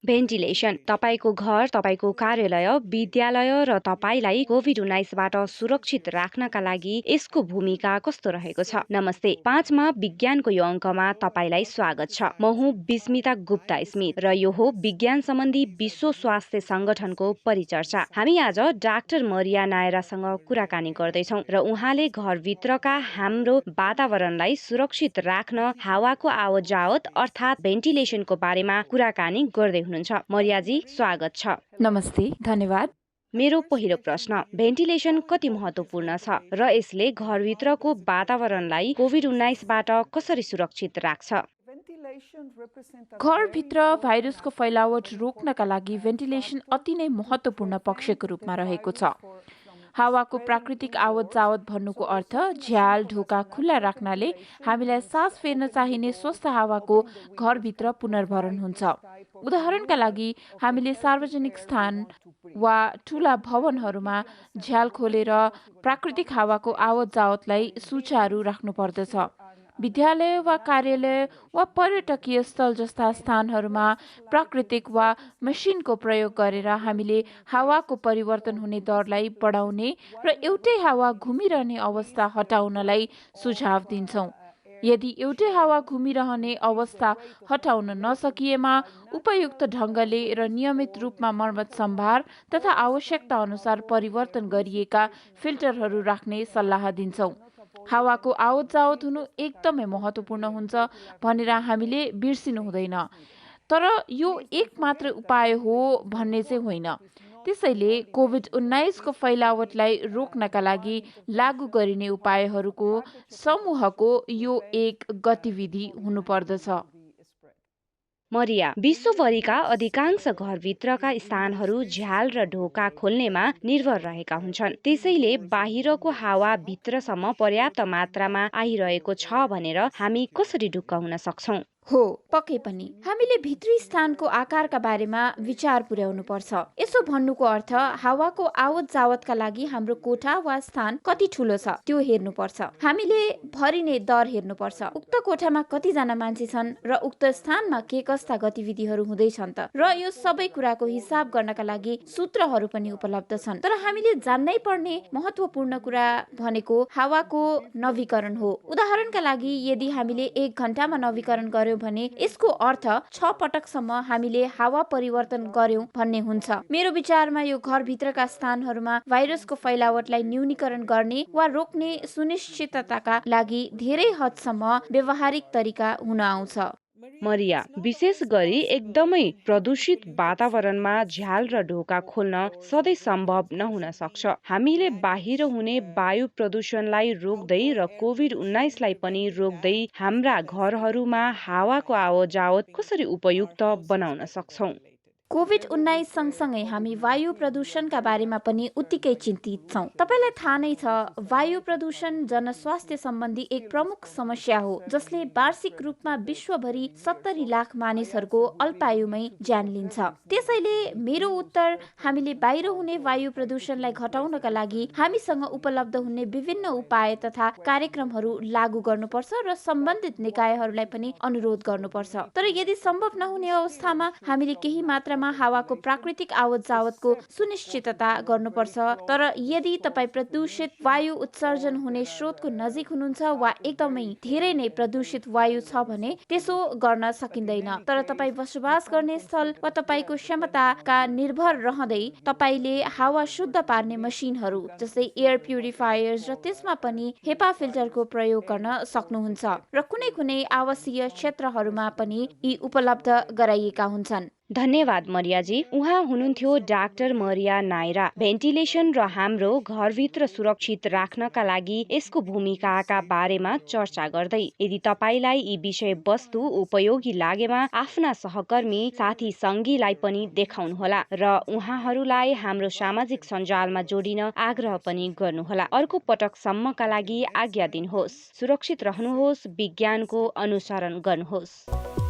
Ventilation तपाईको घर, तपाईको कार्यालय, विद्यालय र तपाईलाई कोभिड-19बाट सुरक्षित राख्नका लागि यसको भूमिका कस्तो रहेको छ? नमस्ते। 5 मा विज्ञानको यो अङ्कमा तपाईलाई स्वागत छ। म हुँ बिस्मिता गुप्ता स्मिथ र यो हो विज्ञान सम्बन्धी विश्व स्वास्थ्य संगठनको परिचर्चा। हामी आज डाक्टर मरिया नायरासँग कुराकानी गर्दैछौँ र उहाँले घरभित्रका हाम्रो वातावरणलाई सुरक्षित राख्न हावाको आवत-जावत अर्थात् भेन्टिलेसनको बारेमा कुराकानी गर्दै हुनुहुन्छ। मरियाजी, स्वागत छ। नमस्ते, धन्यवाद। मेरो पहिलो प्रश्न, भेन्टिलेसन कति महत्त्वपूर्ण छ र यसले घरभित्रको वातावरणलाई कोभिड-19बाट कसरी सुरक्षित राख्छ? घरभित्र भाइरसको फैलावट रोक्नका लागि भेन्टिलेसन अति नै महत्त्वपूर्ण पक्षको रूपमा रहेको छ। हावाको प्राकृतिक आवत जावत भन्नुको अर्थ झ्याल ढोका खुल्ला राख्नाले हामीलाई सास फेर्न चाहिने स्वस्थ हावाको घरभित्र पुनर्भरण हुन्छ। उदाहरणका लागि हामीले सार्वजनिक स्थान वा ठूला भवनहरूमा झ्याल खोलेर प्राकृतिक हावाको आवत जावतलाई सुचारू राख्नु पर्दछ। विद्यालय वा कार्यालय वा पर्यटकीय स्थल जस्ता स्थानहरूमा प्राकृतिक वा मसिनको प्रयोग गरेर हामीले हावाको परिवर्तन हुने दरलाई बढाउने र एउटै हावा घुमिरहने अवस्था हटाउनलाई सुझाव दिन्छौँ। यदि एउटै हावा घुमिरहने अवस्था हटाउन नसकिएमा उपयुक्त ढङ्गले र नियमित रूपमा मर्मत सम्भार तथा आवश्यकता अनुसार परिवर्तन गरिएका फिल्टरहरू राख्ने सल्लाह दिन्छौँ। हावाको आवत जावत हुनु एकदमै महत्त्वपूर्ण हुन्छ भनेर हामीले बिर्सिनु हुँदैन, तर यो एक मात्र उपाय हो भन्ने चाहिँ होइन। त्यसैले कोभिड-19को फैलावटलाई रोक्नका लागि लागू गरिने उपायहरूको समूहको यो एक गतिविधि हुनुपर्दछ। मरिया, विश्वभरिका अधिकांश घरभित्रका स्थानहरू झ्याल र ढोका खोल्नेमा निर्भर रहेका हुन्छन्। त्यसैले बाहिरको हावा भित्रसम्म पर्याप्त मात्रामा आइरहेको छ भनेर हामी कसरी ढुक्क हुन सक्छौँ? हो, पक्कै पनि हामीले भित्री स्थानको आकारका बारेमा विचार पुर्याउनु पर्छ। यसो भन्नुको अर्थ हावाको आवत जावतका लागि हाम्रो कोठा वा स्थान कति ठूलो छ त्यो हेर्नुपर्छ। हामीले भरिने दर हेर्नुपर्छ। उक्त कोठामा कतिजना मान्छे छन् र उक्त स्थानमा के कस्ता गतिविधिहरू हुँदैछन् त, र यो सबै कुराको हिसाब गर्नका लागि सूत्रहरू पनि उपलब्ध छन्। तर हामीले जान्नै पर्ने महत्त्वपूर्ण कुरा भनेको हावाको नवीकरण हो। उदाहरणका लागि यदि हामीले 1 घण्टामा नवीकरण गर्यौं भने यसको अर्थ 6 पटकसम्म हामीले हावा परिवर्तन गर्यौं भन्ने हुन्छ। मेरो विचारमा यो घरभित्रका स्थानहरूमा भाइरसको फैलावटलाई न्यूनीकरण गर्ने वा रोक्ने सुनिश्चितताका लागि धेरै हदसम्म व्यावहारिक तरिका हुन आउँछ। मरिया, विशेष गरी एकदमै प्रदूषित वातावरणमा झ्याल र ढोका खोल्न सधैँ सम्भव नहुन सक्छ। हामीले बाहिर हुने वायु प्रदूषणलाई रोक्दै र कोभिड-19लाई पनि रोक्दै हाम्रा घरहरूमा हावाको आवत-जावत कसरी उपयुक्त बनाउन सक्छौँ? कोभिड-19 सँगसँगै हामी वायु प्रदूषणका बारेमा पनि उत्तिकै चिन्तित छौँ। तपाईलाई थाहा नै छ, वायु प्रदूषण जनस्वास्थ्य सम्बन्धी एक प्रमुख समस्या हो जसले वार्षिक रूपमा विश्वभरि 70 लाख मानिसहरूको अल्पायुमै ज्यान लिन्छ। त्यसैले मेरो उत्तर, हामीले बाहिर हुने वायु प्रदूषणलाई घटाउनका लागि हामीसँग उपलब्ध हुने विभिन्न उपाय तथा कार्यक्रमहरू लागू गर्नुपर्छ र सम्बन्धित निकायहरूलाई पनि अनुरोध गर्नुपर्छ। तर यदि सम्भव नहुने अवस्थामा हामीले केही मात्रामा हावाको प्राकृतिक आवत जावतको सुनिश्चितता गर्नुपर्छ। तर यदि तपाईँ प्रदूषित वायु उत्सर्जन हुने स्रोतको नजिक हुनुहुन्छ वा एकदमै धेरै नै प्रदूषित वायु छ भने त्यसो गर्न सकिँदैन। तर तपाईँ बसोबास गर्ने स्थल वा तपाईँको क्षमताका निर्भर रहँदै तपाईँले हावा शुद्ध पार्ने मसिनहरू जस्तै एयर प्युरिफायर्स र त्यसमा पनि हेपा फिल्टरको प्रयोग गर्न सक्नुहुन्छ र कुनै कुनै आवासीय क्षेत्रहरूमा पनि यी उपलब्ध गराइएका हुन्छन्। धन्यवाद मरियाजी। उहाँ हुनुहुन्थ्यो डाक्टर मरिया नायरा। भेन्टिलेसन र हाम्रो घरभित्र सुरक्षित राख्नका लागि यसको भूमिकाका बारेमा चर्चा गर्दै। यदि तपाईलाई यी विषय वस्तु उपयोगी लागेमा आफ्ना सहकर्मी साथी सङ्गीलाई पनि देखाउनुहोला र उहाँहरूलाई हाम्रो सामाजिक सञ्जालमा जोडिन आग्रह पनि गर्नुहोला। अर्को पटकसम्मका लागि आज्ञा दिनुहोस्। सुरक्षित रहनुहोस्, विज्ञानको अनुसरण गर्नुहोस्।